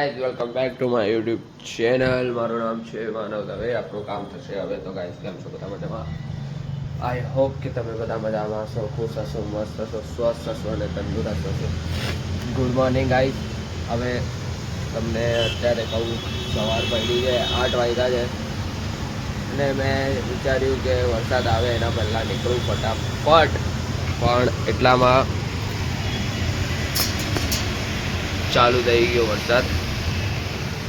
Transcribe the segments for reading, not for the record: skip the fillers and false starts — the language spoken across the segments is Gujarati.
Guys welcome back to my YouTube channel. મારું નામ છે માનવ દવે. આપણું કામ થશે હવે. તો ગાઈઝ કેમ છો બધા મજામાં? આઈ હોપ કે તમે બધા મજામાં હશો, ખુશ હશો, મસ્ત હશો, સ્વસ્થ હશો અને તંદુરસ્ત હશો. Good morning guys. હવે તમને અત્યારે કહું, સવાર પડી છે, 8 વાગ્યા છે અને મેં વિચાર્યું કે વરસાદ આવે એના પહેલાં નીકળું ફટાફટ, પણ એટલામાં ચાલુ થઈ ગયો વરસાદ.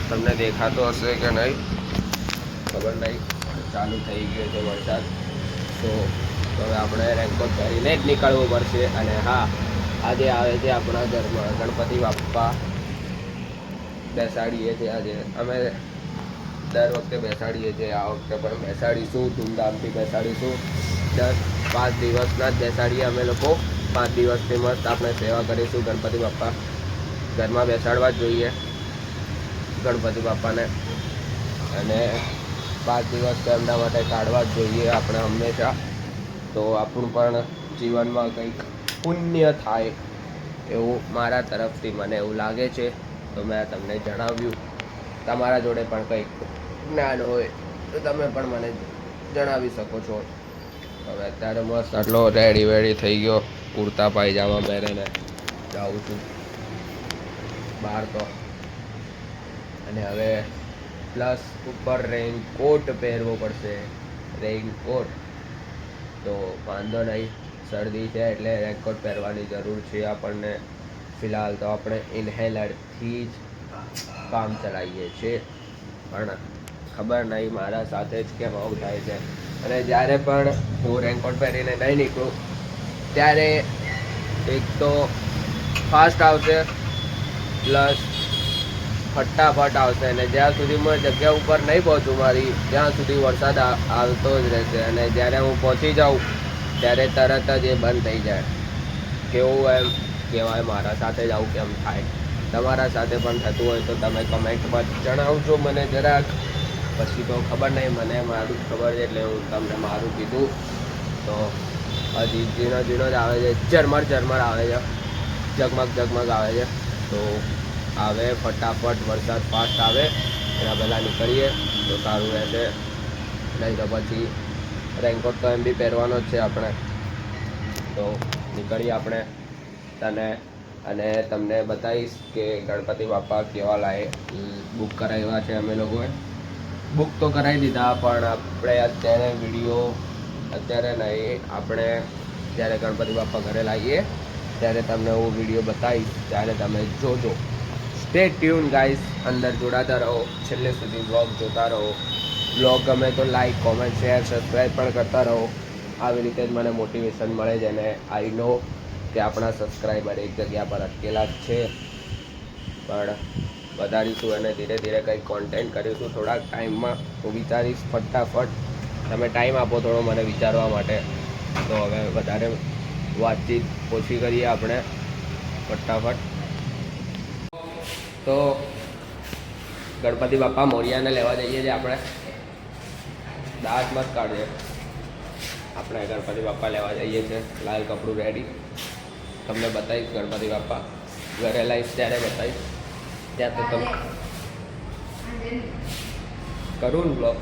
તમને દેખાતો હશે કે નહીં ખબર નહીં, ચાલુ થઈ ગયો છે વરસાદ. તો હવે આપણે રેનકોટ પહેરીને જ નીકળવું પડશે. અને હા, આજે આવે છે આપણા ઘરમાં ગણપતિ બાપ્પા બેસાડીએ છીએ. આજે અમે દર વખતે બેસાડીએ છીએ, આ વખતે પણ બેસાડીશું, ધૂમધામથી બેસાડીશું. 5 દિવસના જ બેસાડીએ અમે લોકો. 5 દિવસથી મસ્ત આપણે સેવા કરીશું. ગણપતિ બાપ્પા ઘરમાં બેસાડવા જ જોઈએ ગણપતિ બાપાને, અને 5 દિવસ તો એમના માટે કાઢવા જ જોઈએ આપણે હંમેશા. તો આપણું પણ જીવનમાં કંઈક પુણ્ય થાય એવું મારા તરફથી મને એવું લાગે છે. તો મેં તમને જણાવ્યું. તમારા જોડે પણ કંઈક જ્ઞાન હોય તો તમે પણ મને જણાવી શકો છો. હવે અત્યારે મસ્ત આટલો રેડી વેડી થઈ ગયો, કુર્તા પાયજામા પહેરીને જાઉં છું બહાર. તો અને હવે પ્લસ ઉપર રેઇનકોટ પહેરવો પડશે. રેઇનકોટ તો વાંધો નહીં, શરદી છે એટલે રેઇનકોટ પહેરવાની જરૂર છે આપણને. ફિલહાલ તો આપણે ઇન્હેલરથી જ કામ ચલાવીએ છીએ, પણ ખબર નહીં મારા સાથે જ કેમ આવું થાય છે. અને જ્યારે પણ હું રેઇનકોટ પહેરીને નહીં નીકળું ત્યારે એક તો ફાસ્ટ આવશે, પ્લસ ફટાફટ આવશે, અને જ્યાં સુધી હું જગ્યા ઉપર નહીં પહોંચું મારી, ત્યાં સુધી વરસાદ આવતો જ રહેશે. અને જ્યારે હું પહોંચી જાઉં ત્યારે તરત જ એ બંધ થઈ જાય. કેવું એમ કહેવાય, મારા સાથે જ આવું કેમ થાય? તમારા સાથે પણ થતું હોય તો તમે કમેન્ટમાં જણાવજો મને જરાક. પછી તો ખબર નહીં, મને મારું જ ખબર છે એટલે હું તમને મારું કીધું. તો હજી ઝીણો ઝીણો જ આવે છે, ઝરમર ઝરમર આવે છે, ઝગમગ ઝગમગ આવે છે. તો આવે ફટાફટ, વરસાદ ફાસ્ટ આવે એના પહેલાં નીકળીએ તો સારું રહેશે. નહીં તો પછી રેઇનકોટ તો એમ બી પહેરવાનો જ છે આપણે. તો નીકળીએ આપણે અને તમને બતાવીશ કે ગણપતિ બાપા કેવા લાગે. બુક કરાવ્યા છે અમે લોકોએ. બુક તો કરાવી દીધા, પણ આપણે અત્યારે વિડીયો અત્યારે નહીં, આપણે જ્યારે ગણપતિ બાપા ઘરે લાવીએ ત્યારે તમને હું વિડીયો બતાવીશ, ત્યારે તમે જોજો. સ્ટે ટ્યુન ગાઈઝ, અંદર જોડાતા રહો, છેલ્લે સુધી વ્લોગ જોતા રહો. વ્લોગ ગમે તો લાઈક, કોમેન્ટ, શેર, સબસ્ક્રાઈબ પણ કરતા રહો. આવી રીતે જ મને મોટિવેશન મળે છે. અને આઈ નો કે આપણા સબસ્ક્રાઈબર એક જગ્યા પર અટકેલા જ છે, પણ વધારીશું અને ધીરે ધીરે કંઈક કોન્ટેન્ટ કરીશું થોડાક ટાઈમમાં. હું વિચારીશ ફટાફટ. તમે ટાઈમ આપો થોડો મને વિચારવા માટે. તો હવે વધારે વાતચીત ઓછી કરીએ આપણે, ફટાફટ. તો ગણપતિ બાપા મોરિયાને લેવા જઈએ છીએ આપણે. દાંત મત કાઢીએ. આપણે ગણપતિ બાપા લેવા જઈએ છીએ. લાલ કપડું રેડી. તમને બતાવીશ ગણપતિ બાપા ઘરે લાવીશ ત્યારે બતાવીશ. ત્યાં તો તમે કરું ને બ્લોગ.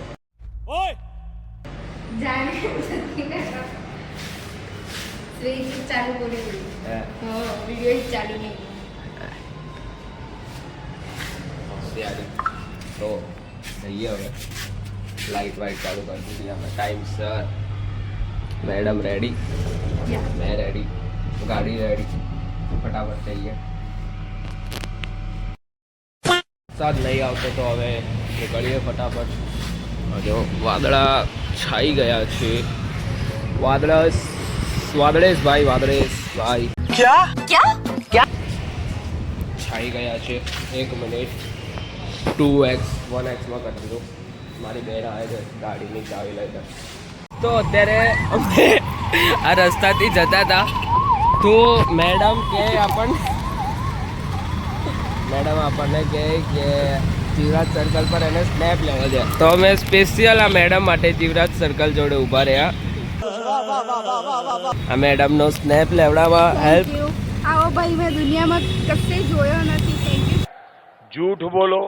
તો જઈએ હવે. લાઇટ વાઇટ ચાલુ કરી દીધી અમે ટાઈમસર. મેડમ રેડી, મેં રેડી, ગાડી રેડી. ફટાફટ જઈએ. વરસાદ નહીં આવતો તો હવે નીકળીએ ફટાફટ. જો વાદળા છાઈ ગયા છે. વાદળેશ ભાઈ ક્યાં છાઈ ગયા છે. 1 મિનિટ 2x 1x માં કરી દીધું. મારી બેન આવે છે ગાડીની ચાવી લઈને. તો અત્યારે અમે આ રસ્તાથી જતા હતા તો મેડમ આપણને કહે કે જીવરાજ સર્કલ પર એને સ્નેપ લેવા છે. તો અમે સ્પેશિયલ આ મેડમ માટે જીવરાજ સર્કલ જોડે ઊભા રહ્યા. આ મેડમનો સ્નેપ લેવડાવવા હેલ્પ. આવો ભાઈ મેં દુનિયામાં કશે જોયો નથી. Thank you. झूठ बोलो.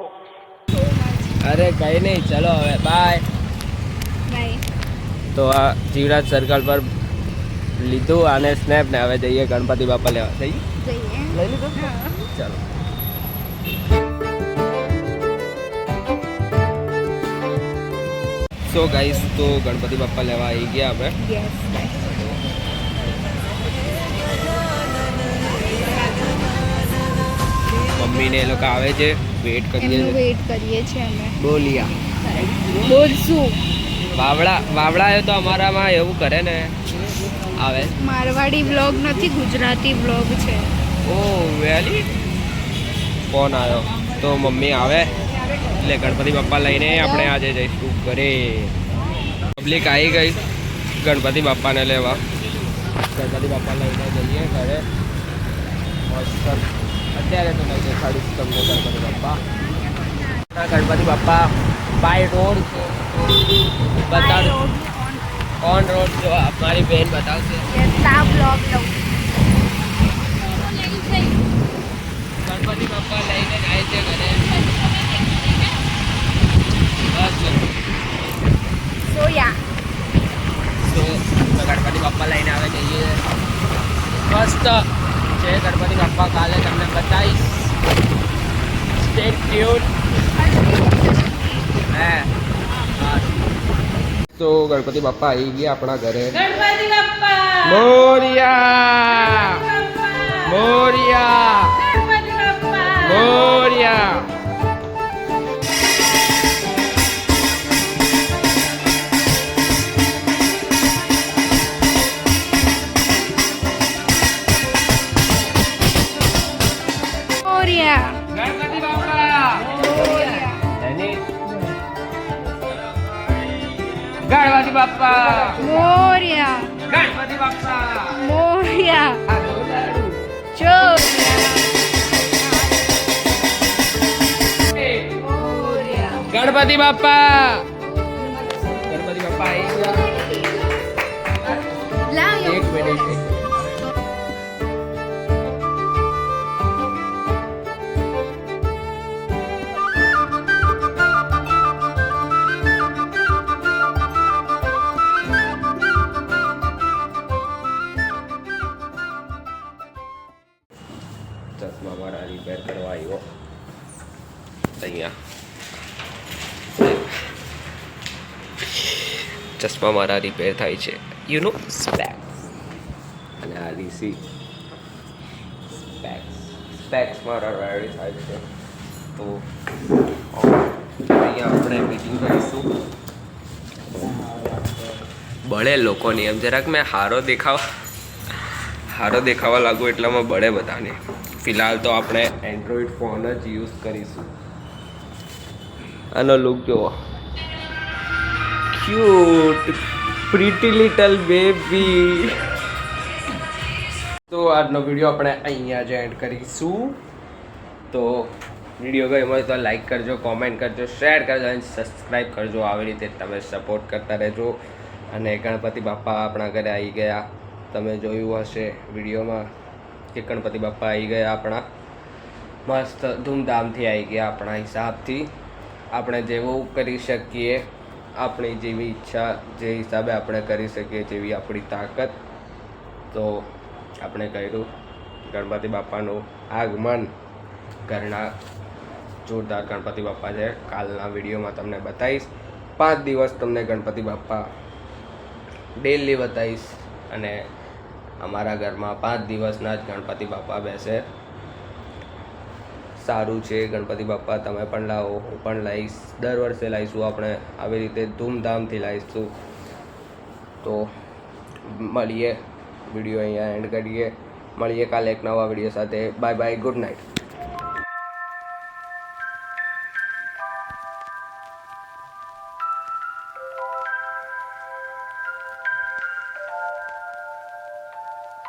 अरे कहीं नहीं, चलो હવે બાય બાય. તો આ જીવરાજ સર્કલ પર લીધું આને સ્નેપ ને હવે જઈએ ગણપતિ બાપા લેવા. જઈએ લઈ લીધું. ચાલો. સો ગાઈસ તો ગણપતિ બાપા લેવા આવી ગયા હવે. યસ. મમ્મી ને એ લોકો આવે છે, વેટ કરીએ એમનું છે. વેઇટ કરીએ છીએ અમે. બોલિયા બોલશું. વાવડા આવ્યો તો અમારામાં એવું કરે ને આવે. મારવાડી વ્લોગ નથી, ગુજરાતી વ્લોગ છે. ઓ વેલી ફોન આવ્યો તો મમ્મી આવે એટલે ગણપતિ બાપા લઈને આપણે આજે જઈશું ઘરે. પબ્લિક આવી ગઈ ગણપતિ બાપાને લેવા. ગણપતિ બાપા લઈને જઈએ ઘરે. મસ્ત અત્યારે તો નહીં દેખાડીશ તમને ગણપતિ બાપા. ગણપતિ બાપા બાય રોડ છે, બતાડ ઓન રોડ. જો મારી બેન બતાવશે. ગણપતિ બાપા લઈને જાય છે ઘરે. તો ગણપતિ બાપા લઈને આવે જઈએ. મસ્ત છે ગણપતિ બાપા, કાલે તમને બતાવીશ. Stay tune. તો ગણપતિ બાપા આવી ગયા આપણા ઘરે. ગણપતિ બાપા મોરિયા મોરિયા ગણપતિ બાપા મોરિયા. ગણપતિ બાપા ગણપતિ બાપા મોરિયા ગણપતિ બાપા. મોરિયા ગણપતિ બાપા ગણપતિ બાપા આવી ગયા. એક મિનિટ. ચશ્મા મારા રિપેર કરવા આવ્યો અહીંયા. ચશ્મા મારા રિપેર થાય છે, યુ નો સ્પેક્સ. અને આ રીસી સ્પેક્સ મારા રેડી થાય છે. તો અહીંયા આપણે મીટિંગ કરીશું. બળે લોકોની એમ જરાક મેં હારો દેખાવા લાગુ એટલામાં બળે બધાને. ફિલહાલ તો આપણે એન્ડ્રોઈડ ફોન જ યુઝ કરીશું. આનો લુક જુઓ, ક્યુટ પ્રીટી લિટલ બેબી. તો આજનો વિડીયો આપણે અહીંયા જ એન્ડ કરીશું. તો વિડીયો ગમ્યો હોય તો લાઈક કરજો, કોમેન્ટ કરજો, શેર કરજો અને સબસ્ક્રાઈબ કરજો. આવી રીતે તમે સપોર્ટ કરતા રહેજો. અને ગણપતિ બાપા આપણા ઘરે આવી ગયા. તમે જોયું હશે વિડીયોમાં કે ગણપતિ બાપા આવી ગયા આપણા. મસ્ત ધૂમધામથી આવી ગયા આપણા હિસાબથી. આપણે જેવું કરી શકીએ, આપણી જેવી ઈચ્છા, જે હિસાબે આપણે કરી શકીએ, જેવી આપણી તાકાત. તો આપણે કર્યું ગણપતિ બાપાનું આગમન. ઘરના જોરદાર ગણપતિ બાપા છે. કાલના વિડીયોમાં તમને બતાવીશ. 5 દિવસ તમને ગણપતિ બાપા ડેલી બતાવીશ. અને અમારા ઘરમાં 5 દિવસના જ ગણપતિ બાપા બેસે. સારું છે ગણપતિ બાપા, તમે પણ લાવો, હું પણ લાવીશ. દર વર્ષે લાવીશું આપણે, આવી રીતે ધૂમધામથી લાવીશું. તો મળીએ, વિડીયો અહીંયા એન્ડ કરીએ. મળીએ કાલે એક નવા વિડીયો સાથે. Bye bye, good night.